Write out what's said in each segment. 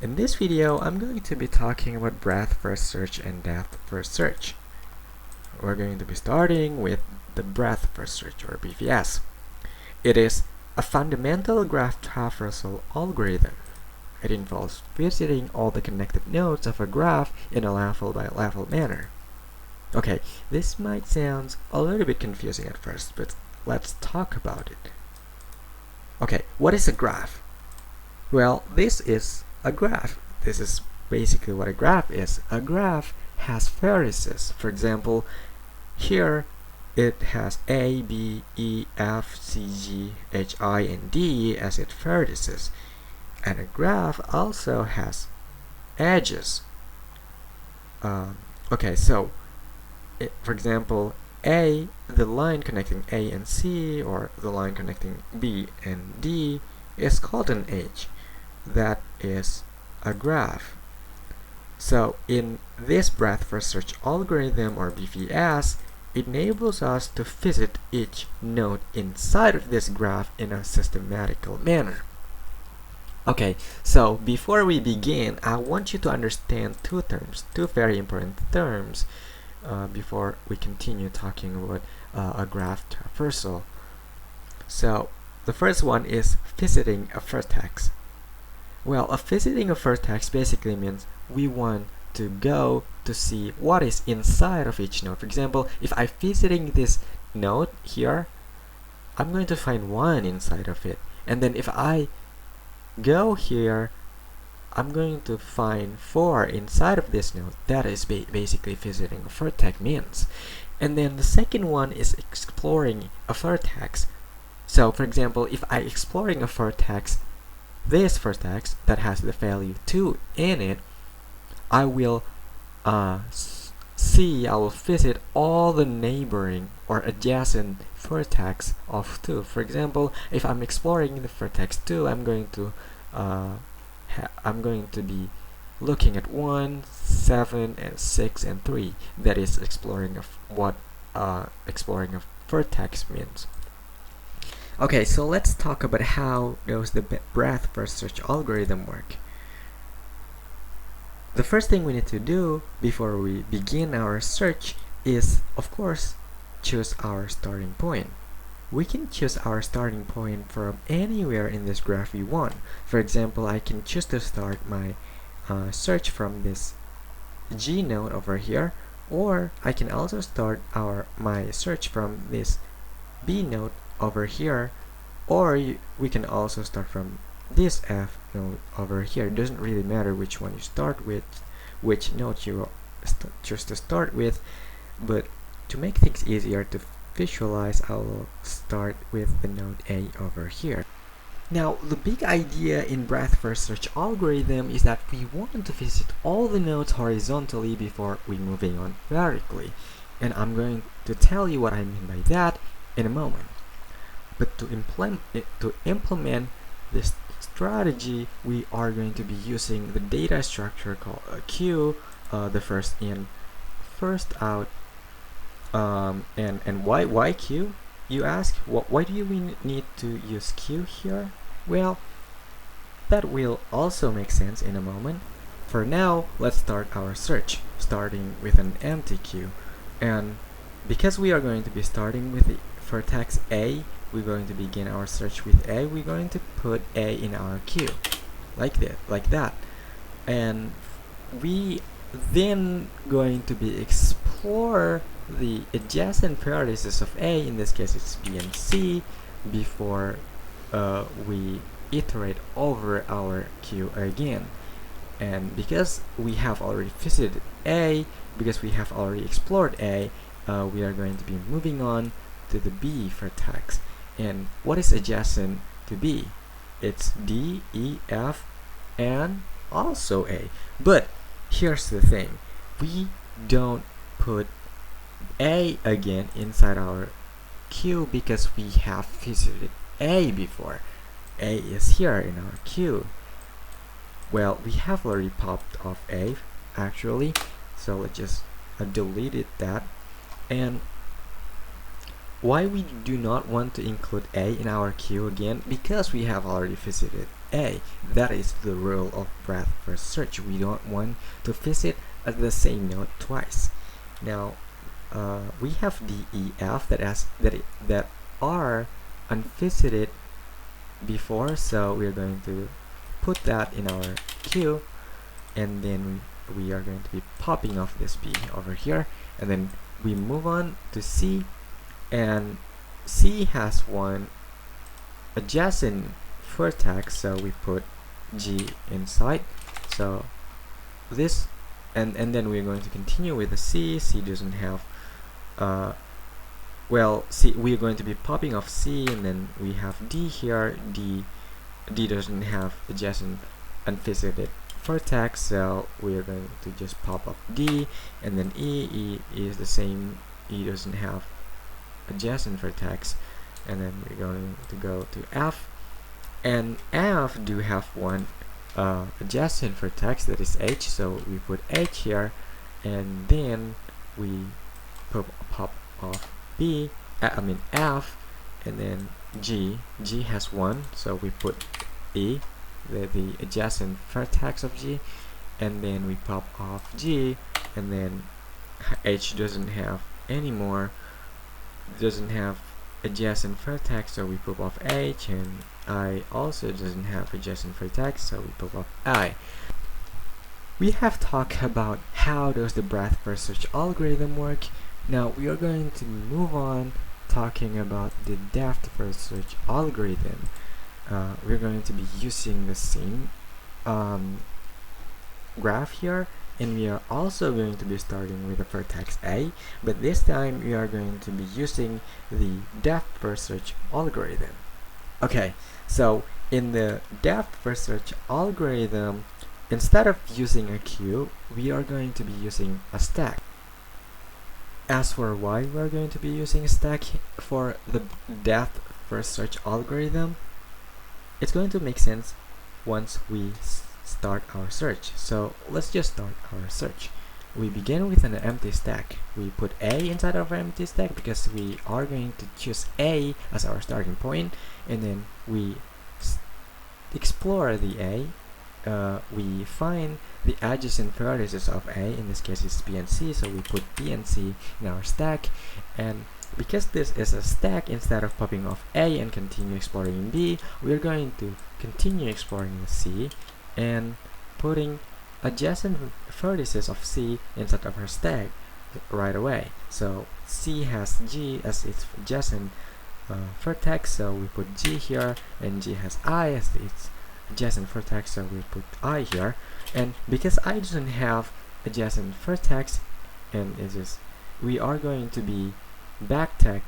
In this video, I'm going to be talking about breadth first search and depth first search. We're going to be starting with the breadth first search, or BFS. It is a fundamental graph traversal algorithm. It involves visiting all the connected nodes of a graph in a level-by-level manner. Okay, this might sound a little bit confusing at first, but let's talk about it. Okay, what is a graph? Well, this is a graph. This is basically what a graph is. A graph has vertices. For example, here it has A, B, E, F, C, G, H, I, and D as its vertices. And a graph also has edges. Okay, so for example, A, the line connecting A and C, or the line connecting B and D, is called an edge. That is a graph. So in this breadth first search algorithm, or BFS, it enables us to visit each node inside of this graph in a systematical manner. Okay, so before we begin, I want you to understand two very important terms before we continue talking about a graph traversal. So the first one is visiting a vertex. Well, visiting a vertex basically means we want to go to see what is inside of each node. For example, if I'm visiting this node here, I'm going to find 1 inside of it. And then if I go here, I'm going to find 4 inside of this node. That is basically visiting a vertex means. And then the second one is exploring a vertex. So for example, if I'm exploring a vertex, this vertex that has the value 2 in it, I will visit all the neighboring or adjacent vertex of 2. For example, if I'm exploring the vertex 2, I'm going to be looking at 1, 7, and 6, and 3. That is exploring what exploring a vertex means. Okay, so let's talk about how does the breadth first search algorithm work. The first thing we need to do before we begin our search is, of course, choose our starting point. We can choose our starting point from anywhere in this graph we want. For example, I can choose to start my search from this G node over here, or I can also start my search from this B node over here, or we can also start from this F node over here. It doesn't really matter which one you start with, which node you choose to start with, but to make things easier to visualize, I will start with the node A over here. Now, the big idea in breadth first search algorithm is that we want to visit all the nodes horizontally before we moving on vertically, and I'm going to tell you what I mean by that in a moment. But to implement this strategy, we are going to be using the data structure called a queue, the first in, first out. And why queue? You ask. Why do we need to use queue here? Well, that will also make sense in a moment. For now, let's start our search, starting with an empty queue. And because we are going to be starting with the vertex A, we're going to begin our search with A. We're going to put A in our queue, like that. And we then going to be explore the adjacent vertices of A, in this case it's B and C, before we iterate over our queue again. And because we have already visited A, because we have already explored A, we are going to be moving on to the B vertex. And what is adjacent to B? It's D, E, F, and also A. But here's the thing, we don't put A again inside our queue because we have visited A before. A is here in our queue. Well, we have already popped off A actually, so let's just delete that. And why we do not want to include A in our queue again? Because we have already visited A. That is the rule of breadth first search. We don't want to visit at the same node twice. Now we have D, E, F that are unvisited before, so we're going to put that in our queue, and then we are going to be popping off this B over here, and then we move on to C, and C has one adjacent vertex, so we put G inside. So this, and then we're going to continue with the C. C doesn't have well, C, we're going to be popping off C, and then we have D here. D doesn't have adjacent unvisited vertex, so we're going to just pop up D, and then E is the same. E doesn't have adjacent vertex, and then we're going to go to F, and F do have one adjacent vertex, that is H, so we put H here, and then we pop off B, F, and then G has one, so we put E, the adjacent vertex of G, and then we pop off G, and then H doesn't have anymore, doesn't have adjacent vertex, so we pop off H, and I also doesn't have adjacent vertex, so we pop off I. We have talked about how does the breadth first search algorithm work. Now we are going to move on talking about the depth first search algorithm. We're going to be using the same graph here, and we are also going to be starting with the vertex A, but this time we are going to be using the depth first search algorithm. Okay, so in the depth first search algorithm, instead of using a queue, we are going to be using a stack. As for why we're going to be using a stack for the depth first search algorithm, it's going to make sense once we start our search. So let's just start our search. We begin with an empty stack. We put A inside of our empty stack because we are going to choose A as our starting point, and then we explore the A. We find the adjacent vertices of A, in this case it's B and C, so we put B and C in our stack, and because this is a stack, instead of popping off A and continue exploring B, we're going to continue exploring the C and putting adjacent vertices of C inside of our stack right away. So C has G as its adjacent vertex, so we put G here, and G has I as its adjacent vertex, so we put I here. And because I doesn't have adjacent vertex, and it is, we are going to be backtracking,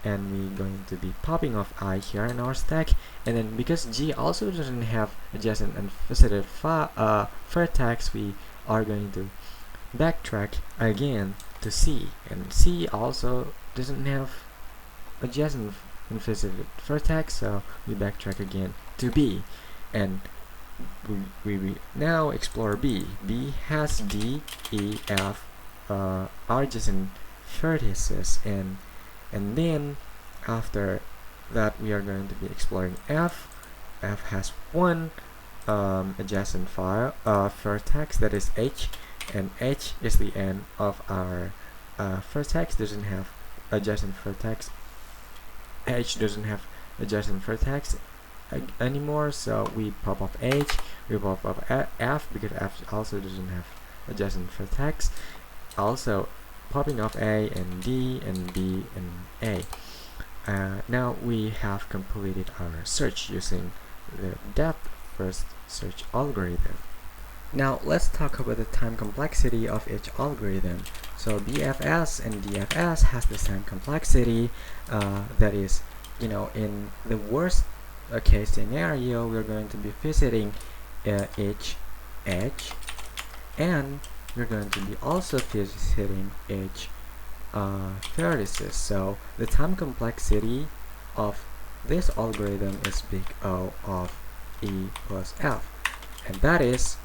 and we're going to be popping off I here in our stack. And then because G also doesn't have adjacent and visited vertex, we are going to backtrack again to C, and C also doesn't have adjacent and visited vertex, so we backtrack again to B, and we now explore B. B has D, E, F adjacent vertices, and then after that we are going to be exploring F. F has one adjacent vertex, that is H, and H is the end of our vertex, doesn't have adjacent vertex. H doesn't have adjacent vertex anymore, so we pop off H, we pop off F because F also doesn't have adjacent vertex, also popping off A and D and B and A. Now we have completed our search using the depth first search algorithm. Now let's talk about the time complexity of each algorithm. So BFS and DFS has the same complexity. That is, in the worst case scenario, we're going to be visiting each edge, and we're going to be also visiting each vertices. So the time complexity of this algorithm is big O of E plus F, and that is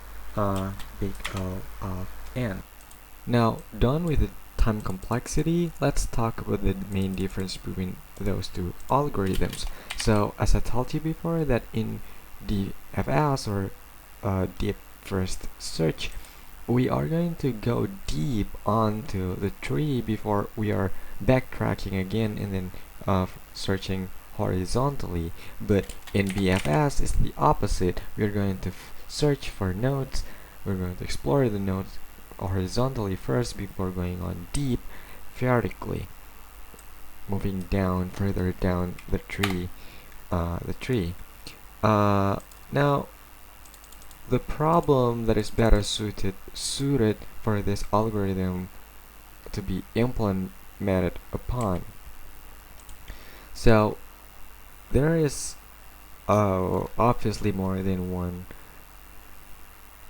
big O of N. Now, done with the time complexity, let's talk about the main difference between those two algorithms. So as I told you before, that in DFS, or deep first search, we are going to go deep onto the tree before we are backtracking again and then searching horizontally. But in BFS, it's the opposite. We're going to search for nodes. We're going to explore the nodes horizontally first before going on deep vertically, moving down further down the tree. Now, the problem that is better suited for this algorithm to be implemented upon. So there is obviously more than one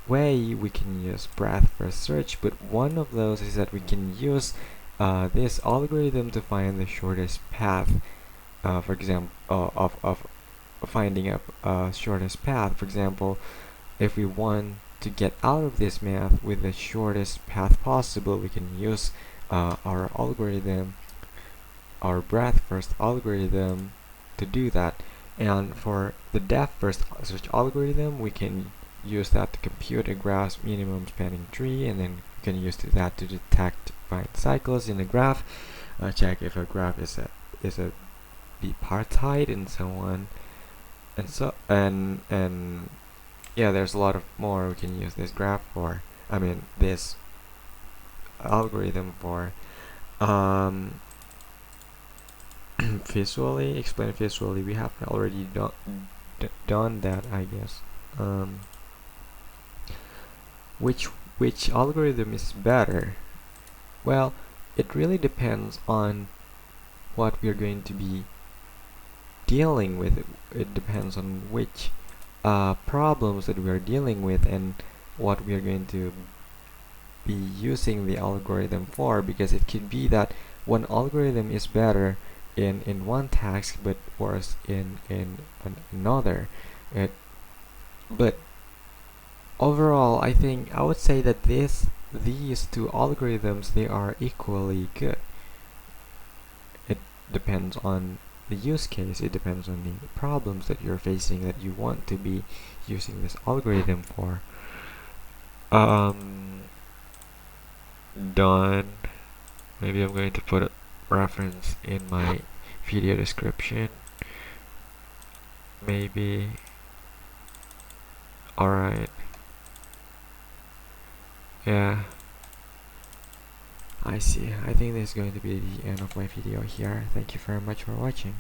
way we can use breadth first search, but one of those is that we can use this algorithm to find the shortest path. For example, of finding a shortest path. For example, if we want to get out of this math with the shortest path possible, we can use our algorithm, our breadth first algorithm, to do that. And for the depth first search algorithm, we can use that to compute a graph's minimum spanning tree, and then you can use that to detect find cycles in a graph, check if a graph is a bipartite, and so on, and yeah, there's a lot of more we can use this graph for. I mean, this algorithm for. Visually, explain visually. We have already done that, I guess. Which algorithm is better? Well, it really depends on what we're going to be dealing with. It depends on which problems that we are dealing with and what we are going to be using the algorithm for, because it could be that one algorithm is better in one task but worse in another. But overall, I think I would say that these two algorithms, they are equally good. It depends on the use case. It depends on the problems that you're facing that you want to be using this algorithm for. Done. Maybe I'm going to put a reference in my video description. Maybe. Alright. Yeah. I see. I think this is going to be the end of my video here. Thank you very much for watching.